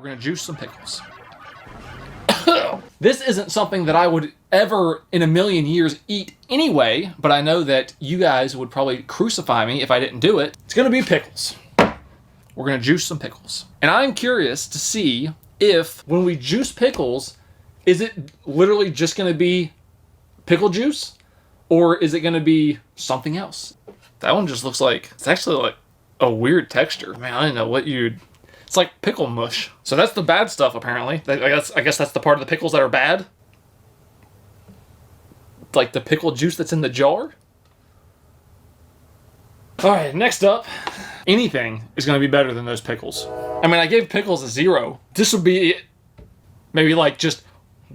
We're gonna juice some pickles. This isn't something that I would ever in a million years eat anyway, but I know that you guys would probably crucify me if I didn't do it. It's gonna be pickles. We're gonna juice some pickles. And I'm curious to see if when we juice pickles, is it literally just gonna be pickle juice? Or is it gonna be something else? That one just looks like, it's actually like a weird texture. Man, I didn't know what you'd, it's like pickle mush. So that's the bad stuff apparently. I guess that's the part of the pickles that are bad. Like the pickle juice that's in the jar. All right, next up, anything is gonna be better than those pickles. I mean, I gave pickles a 0. This would be maybe like just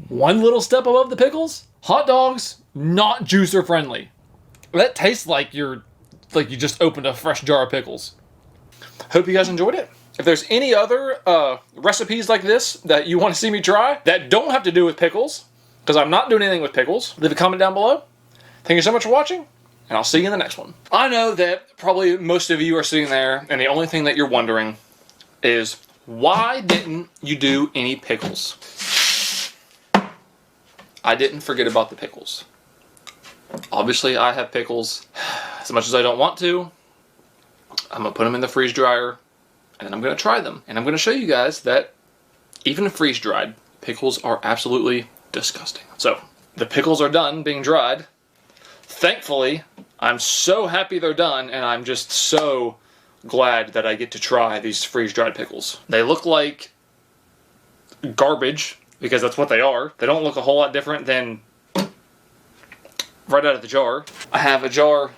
one little step above the pickles. Hot dogs, not juicer friendly. That tastes like you just opened a fresh jar of pickles. Hope you guys enjoyed it. If there's any other recipes like this that you want to see me try that don't have to do with pickles, because I'm not doing anything with pickles, leave a comment down below. Thank you so much for watching, and I'll see you in the next one. I know that probably most of you are sitting there, and the only thing that you're wondering is, why didn't you do any pickles? I didn't forget about the pickles. Obviously, I have pickles. As much as I don't want to, I'm going to put them in the freeze dryer, and then I'm going to try them. And I'm going to show you guys that even freeze-dried, pickles are absolutely disgusting. So, the pickles are done being dried. Thankfully, I'm so happy they're done, and I'm just so glad that I get to try these freeze-dried pickles. They look like garbage, because that's what they are. They don't look a whole lot different than right out of the jar. I have a jar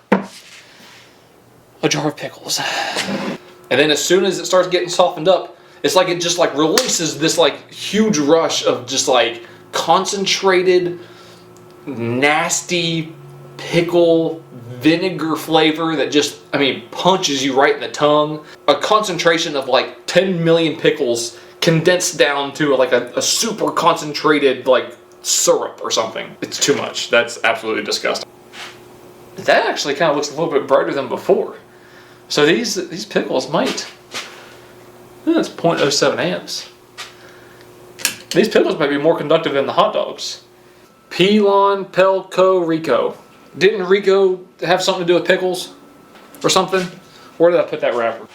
of pickles. And then as soon as it starts getting softened up, it's like it just like releases this like huge rush of just like concentrated, nasty pickle vinegar flavor that just, I mean, punches you right in the tongue. A concentration of like 10 million pickles condensed down to like a super concentrated like syrup or something. It's too much. That's absolutely disgusting. That actually kind of looks a little bit brighter than before. So these pickles might, that's 0.07 amps. These pickles might be more conductive than the hot dogs. Pelon Pelco Rico. Didn't Rico have something to do with pickles or something? Where did I put that wrapper?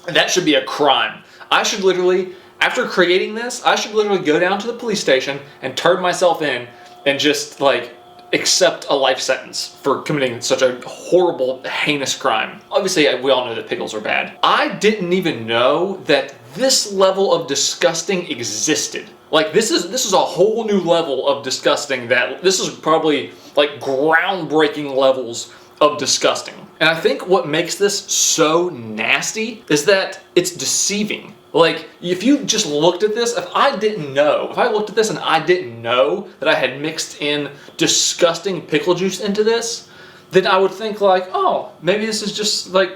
That should be a crime. I should literally, after creating this, I should literally go down to the police station and turn myself in and just like accept a life sentence for committing such a horrible, heinous crime. Obviously, we all know that pickles are bad. I didn't even know that this level of disgusting existed. Like this is a whole new level of disgusting that this is probably like groundbreaking levels of disgusting. And I think what makes this so nasty is that it's deceiving. Like, if you just looked at this, if I looked at this and I didn't know that I had mixed in disgusting pickle juice into this, then I would think like, oh, maybe this is just like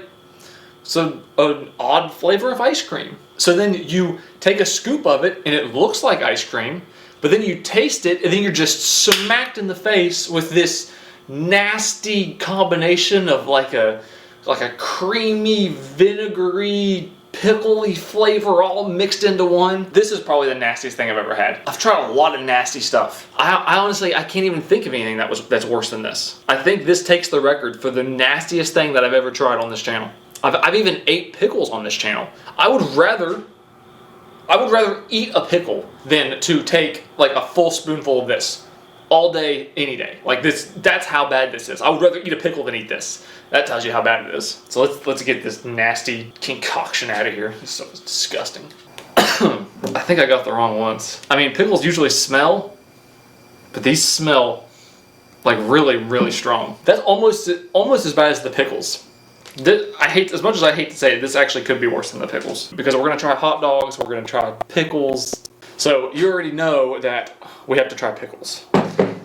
an odd flavor of ice cream. So then you take a scoop of it and it looks like ice cream, but then you taste it and then you're just smacked in the face with this nasty combination of like a creamy, vinegary, pickly flavor all mixed into one. This is probably the nastiest thing I've ever had. I've tried a lot of nasty stuff. I honestly, I can't even think of anything that's worse than this. I think this takes the record for the nastiest thing that I've ever tried on this channel. I've even ate pickles on this channel. I would rather eat a pickle than to take like a full spoonful of this all day, any day. Like this, that's how bad this is. I would rather eat a pickle than eat this. That tells you how bad it is. So let's get this nasty concoction out of here. It's so disgusting. I think I got the wrong ones. I mean, pickles usually smell, but these smell like really, really strong. That's almost as bad as the pickles. As much as I hate to say it, this actually could be worse than the pickles. Because we're gonna try hot dogs, we're gonna try pickles. So you already know that we have to try pickles.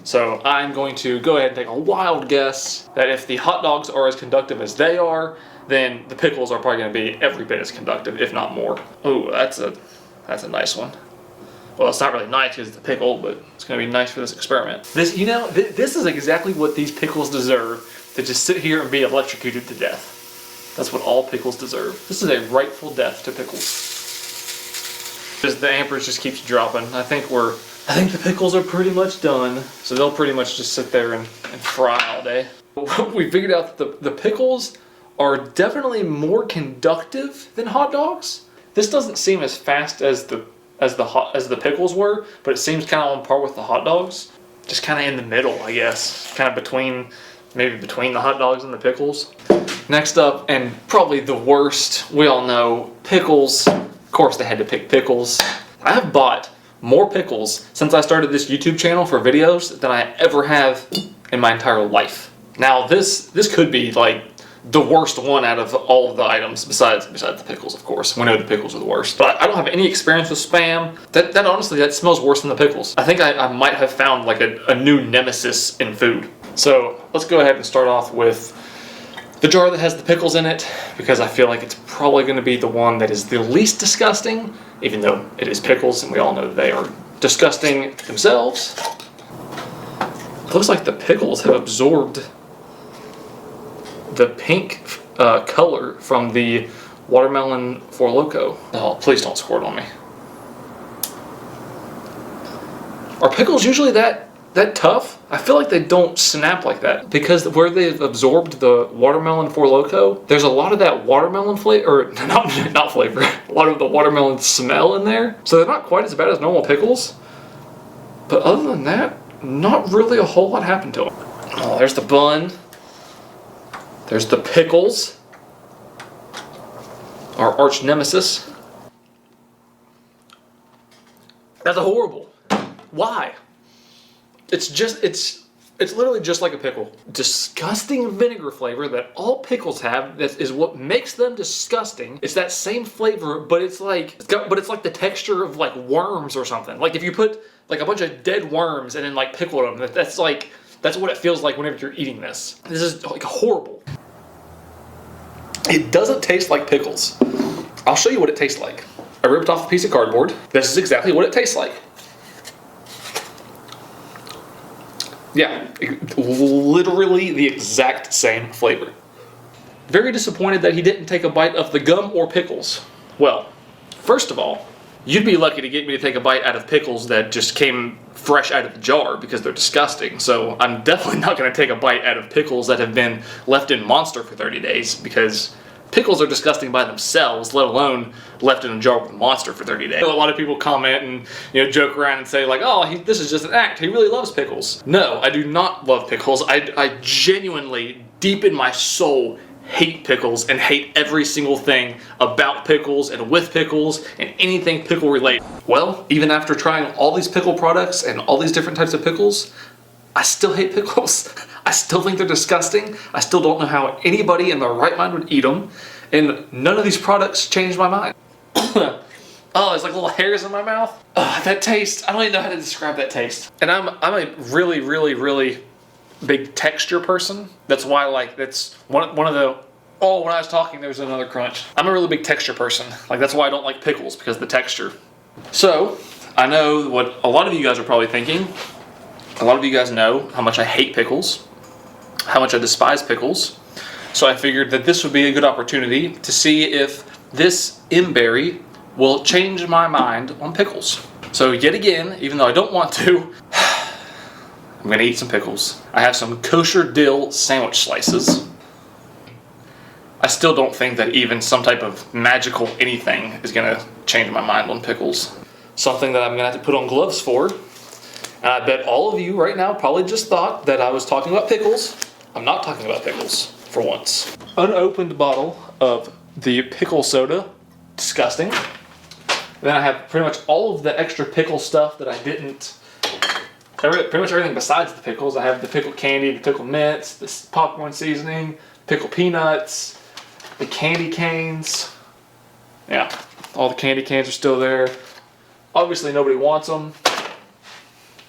So I'm going to go ahead and take a wild guess that if the hot dogs are as conductive as they are, then the pickles are probably going to be every bit as conductive, if not more. Oh, that's a nice one. Well, it's not really nice because it's a pickle, but it's going to be nice for this experiment. This is exactly what these pickles deserve, to just sit here and be electrocuted to death. That's what all pickles deserve. This is a rightful death to pickles. Because the amperage just keeps dropping. I think the pickles are pretty much done. So they'll pretty much just sit there and fry all day. We figured out that the pickles are definitely more conductive than hot dogs. This doesn't seem as fast as the pickles were, but it seems kind of on par with the hot dogs. Just kind of in the middle, I guess. Kind of maybe between the hot dogs and the pickles. Next up, and probably the worst, we all know, pickles. Of course they had to pick pickles. I have bought more pickles since I started this YouTube channel for videos than I ever have in my entire life. Now this could be like the worst one out of all of the items besides the pickles, of course. We know the pickles are the worst. But I don't have any experience with Spam. That honestly, that smells worse than the pickles. I think I might have found like a new nemesis in food. So let's go ahead and start off with the jar that has the pickles in it, because I feel like it's probably going to be the one that is the least disgusting, even though it is pickles and we all know they are disgusting themselves. It looks like the pickles have absorbed the pink color from the watermelon Four Loko. Oh, please don't squirt on me. Are pickles usually that tough? I feel like they don't snap like that, because where they've absorbed the watermelon Four Loko, there's a lot of that watermelon flavor, or not flavor, a lot of the watermelon smell in there. So they're not quite as bad as normal pickles. But other than that, not really a whole lot happened to them. Oh, there's the bun. There's the pickles, our arch nemesis. That's horrible. Why? It's literally just like a pickle. Disgusting vinegar flavor that all pickles have. That is what makes them disgusting. It's that same flavor, but it's like the texture of like worms or something. Like if you put like a bunch of dead worms and then like pickled them, that's what it feels like whenever you're eating this. This is like horrible. It doesn't taste like pickles. I'll show you what it tastes like. I ripped off a piece of cardboard. This is exactly what it tastes like. Yeah, literally the exact same flavor. Very disappointed that he didn't take a bite of the gum or pickles. Well, first of all, you'd be lucky to get me to take a bite out of pickles that just came fresh out of the jar, because they're disgusting. So I'm definitely not going to take a bite out of pickles that have been left in Monster for 30 days, because pickles are disgusting by themselves, let alone left in a jar with Monster for 30 days. A lot of people comment and joke around and say like, oh, this is just an act. He really loves pickles. No, I do not love pickles. I genuinely, deep in my soul, hate pickles and hate every single thing about pickles and with pickles and anything pickle related. Well, even after trying all these pickle products and all these different types of pickles, I still hate pickles. I still think they're disgusting. I still don't know how anybody in their right mind would eat them. And none of these products changed my mind. Oh, there's like little hairs in my mouth. That taste, I don't even know how to describe that taste. And I'm a really, really, really big texture person. That's why that's one of the, oh, when I was talking there was another crunch. I'm a really big texture person. Like that's why I don't like pickles, because of the texture. So, I know what a lot of you guys are probably thinking. A lot of you guys know how much I hate pickles, how much I despise pickles. So I figured that this would be a good opportunity to see if this M-berry will change my mind on pickles. So yet again, even though I don't want to, I'm going to eat some pickles. I have some kosher dill sandwich slices. I still don't think that even some type of magical anything is going to change my mind on pickles. Something that I'm going to have to put on gloves for. And I bet all of you right now probably just thought that I was talking about pickles. I'm not talking about pickles, for once. Unopened bottle of the pickle soda. Disgusting. Then I have pretty much all of the extra pickle stuff that I didn't... Pretty much everything besides the pickles. I have the pickle candy, the pickle mints, the popcorn seasoning, pickle peanuts, the candy canes. Yeah, all the candy canes are still there. Obviously nobody wants them.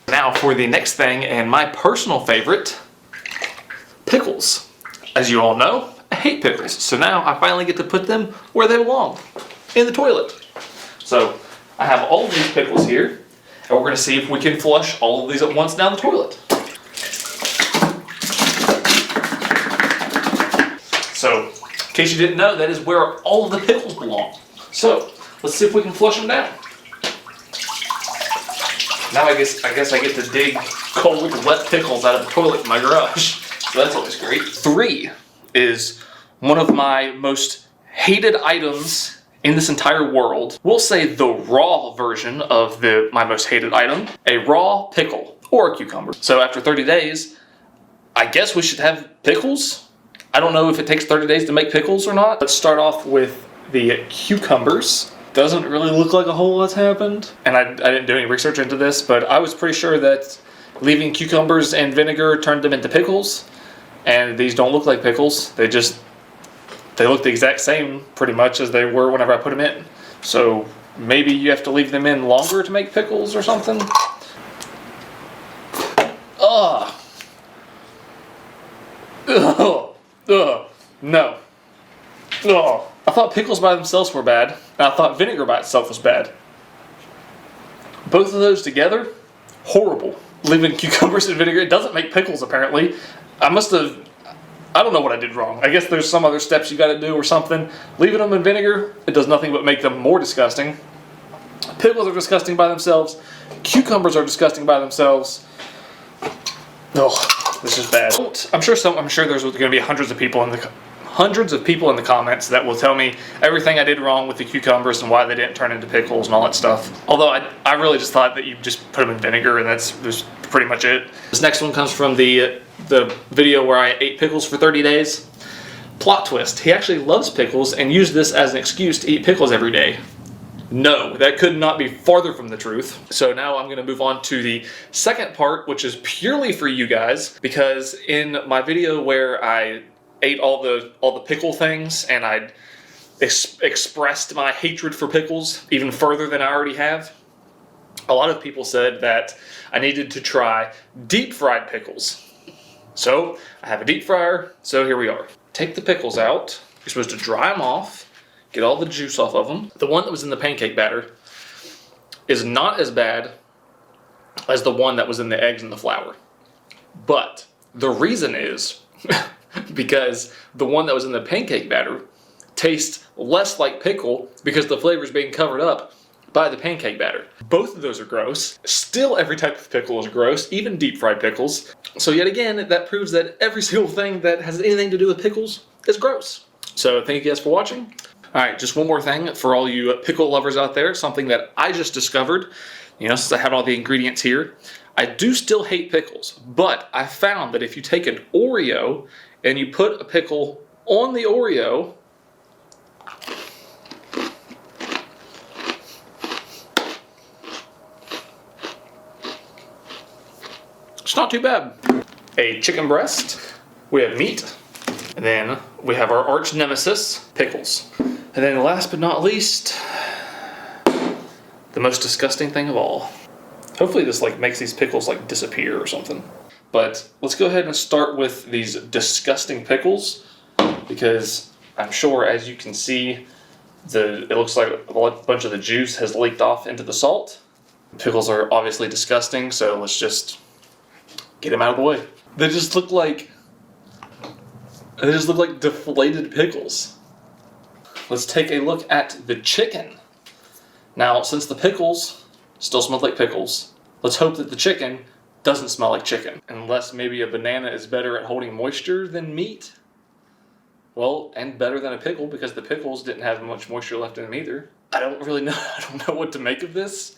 Now for the next thing, and my personal favorite, pickles. As you all know, I hate pickles. So now I finally get to put them where they belong, in the toilet. So I have all of these pickles here, and we're going to see if we can flush all of these at once down the toilet. So case you didn't know, that is where all of the pickles belong. So, let's see if we can flush them down. Now I guess I get to dig cold, wet pickles out of the toilet in my garage. So that's always great. 3 is one of my most hated items in this entire world. We'll say the raw version of my most hated item, a raw pickle or a cucumber. So after 30 days, I guess we should have pickles. I don't know if it takes 30 days to make pickles or not. Let's start off with the cucumbers. Doesn't really look like a whole lot's happened. And I didn't do any research into this, but I was pretty sure that leaving cucumbers and vinegar turned them into pickles. And these don't look like pickles. They look the exact same pretty much as they were whenever I put them in. So maybe you have to leave them in longer to make pickles or something. Ugh. Ugh. Ugh. No. Ugh. I thought pickles by themselves were bad, and I thought vinegar by itself was bad. Both of those together, horrible. Leaving cucumbers and vinegar, it doesn't make pickles apparently. I don't know what I did wrong. I guess there's some other steps you gotta do or something. Leaving them in vinegar, it does nothing but make them more disgusting. Pickles are disgusting by themselves. Cucumbers are disgusting by themselves. Ugh, this is bad. I'm sure there's gonna be hundreds of people in the comments that will tell me everything I did wrong with the cucumbers and why they didn't turn into pickles and all that stuff. Although I really just thought that you just put them in vinegar and that's pretty much it. This next one comes from the video where I ate pickles for 30 days. Plot twist, he actually loves pickles and used this as an excuse to eat pickles every day. No, that could not be farther from the truth. So now I'm going to move on to the second part, which is purely for you guys, because in my video where I ate all the pickle things and I expressed my hatred for pickles even further than I already have, a lot of people said that I needed to try deep fried pickles. So I have a deep fryer, so here we are. Take the pickles out. You're supposed to dry them off, get all the juice off of them. The one that was in the pancake batter is not as bad as the one that was in the eggs and the flour. But the reason is because the one that was in the pancake batter tastes less like pickle because the flavor is being covered up by the pancake batter. Both of those are gross. Still, every type of pickle is gross, even deep fried pickles. So yet again, that proves that every single thing that has anything to do with pickles is gross. So thank you guys for watching. Alright, just one more thing for all you pickle lovers out there, something that I just discovered, since I have all the ingredients here. I do still hate pickles, but I found that if you take an Oreo and you put a pickle on the Oreo, it's not too bad. A chicken breast, we have meat, and then we have our arch nemesis, pickles. And then last but not least, the most disgusting thing of all. Hopefully this makes these pickles disappear or something. But let's go ahead and start with these disgusting pickles, because I'm sure, as you can see, it looks like a bunch of the juice has leaked off into the salt. Pickles are obviously disgusting, so let's just get them out of the way. They just look like deflated pickles. Let's take a look at the chicken. Now, since the pickles still smell like pickles, let's hope that the chicken doesn't smell like chicken. Unless maybe a banana is better at holding moisture than meat. Well, and better than a pickle, because the pickles didn't have much moisture left in them either. I don't know what to make of this.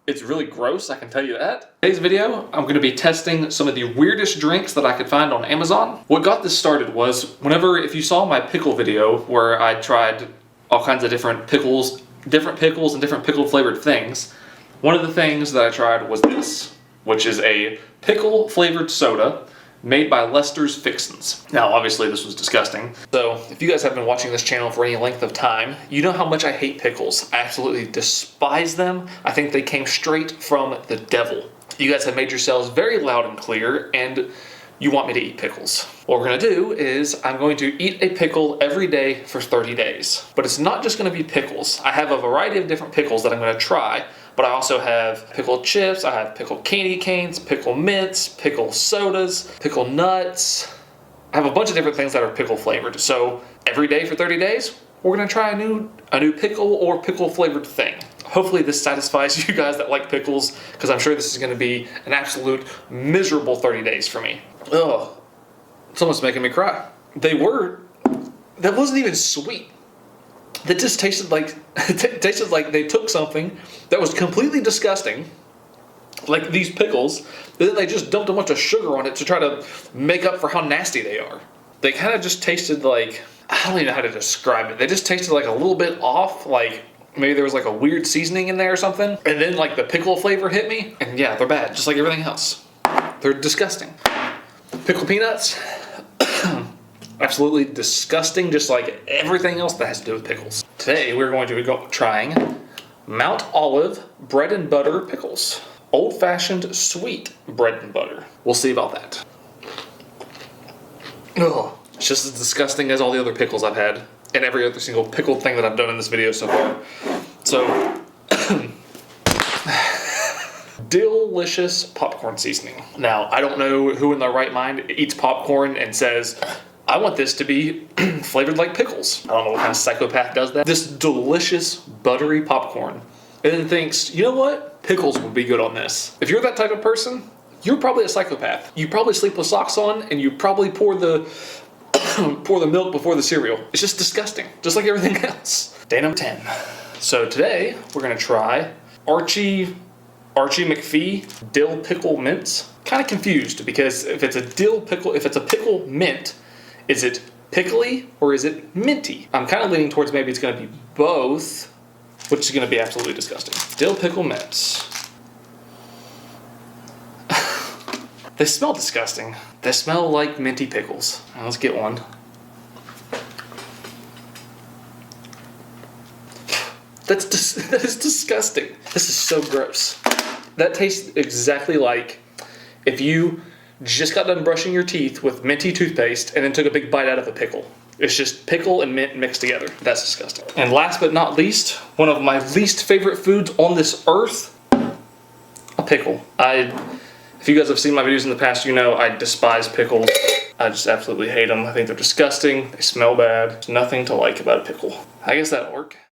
It's really gross, I can tell you that. Today's video, I'm going to be testing some of the weirdest drinks that I could find on Amazon. What got this started was, if you saw my pickle video where I tried all kinds of different pickles and different pickle flavored things, one of the things that I tried was this, which is a pickle flavored soda made by Lester's Fixins. Now, obviously this was disgusting. So, if you guys have been watching this channel for any length of time, you know how much I hate pickles. I absolutely despise them. I think they came straight from the devil. You guys have made yourselves very loud and clear, and you want me to eat pickles. What we're gonna do is I'm going to eat a pickle every day for 30 days. But it's not just gonna be pickles. I have a variety of different pickles that I'm gonna try, but I also have pickled chips, I have pickled candy canes, pickle mints, pickle sodas, pickle nuts. I have a bunch of different things that are pickle flavored. So every day for 30 days, we're gonna try a new pickle or pickle flavored thing. Hopefully this satisfies you guys that like pickles, because I'm sure this is gonna be an absolute miserable 30 days for me. Ugh, it's almost making me cry. That wasn't even sweet. That just tasted like, tasted like they took something that was completely disgusting, like these pickles, and then they just dumped a bunch of sugar on it to try to make up for how nasty they are. They kind of just tasted like, I don't even know how to describe it. They just tasted like a little bit off, like maybe there was like a weird seasoning in there or something. And then like the pickle flavor hit me, and yeah, they're bad, just like everything else. They're disgusting. Pickle peanuts, absolutely disgusting, just like everything else that has to do with pickles. Today we're going to be trying Mount Olive bread and butter pickles. Old-fashioned sweet bread and butter. We'll see about that. Ugh. It's just as disgusting as all the other pickles I've had and every other single pickled thing that I've done in this video so far. So, delicious popcorn seasoning. Now, I don't know who in their right mind eats popcorn and says, I want this to be flavored like pickles. I don't know what kind of psychopath does that. This delicious buttery popcorn, and then thinks, you know what? Pickles would be good on this. If you're that type of person, you're probably a psychopath. You probably sleep with socks on, and you probably pour the pour the milk before the cereal. It's just disgusting, just like everything else. Day number 10. So today we're gonna try Archie McPhee dill pickle mints. Kind of confused because if it's a pickle mint, is it pickly or is it minty? I'm kind of leaning towards maybe it's gonna be both, which is gonna be absolutely disgusting. Dill pickle mints. They smell disgusting. They smell like minty pickles. Now, let's get one. That is disgusting. This is so gross. That tastes exactly like if you just got done brushing your teeth with minty toothpaste and then took a big bite out of a pickle. It's just pickle and mint mixed together. That's disgusting. And last but not least, one of my least favorite foods on this earth, a pickle. If you guys have seen my videos in the past, you know I despise pickles. I just absolutely hate them. I think they're disgusting. They smell bad. There's nothing to like about a pickle. I guess that'll work.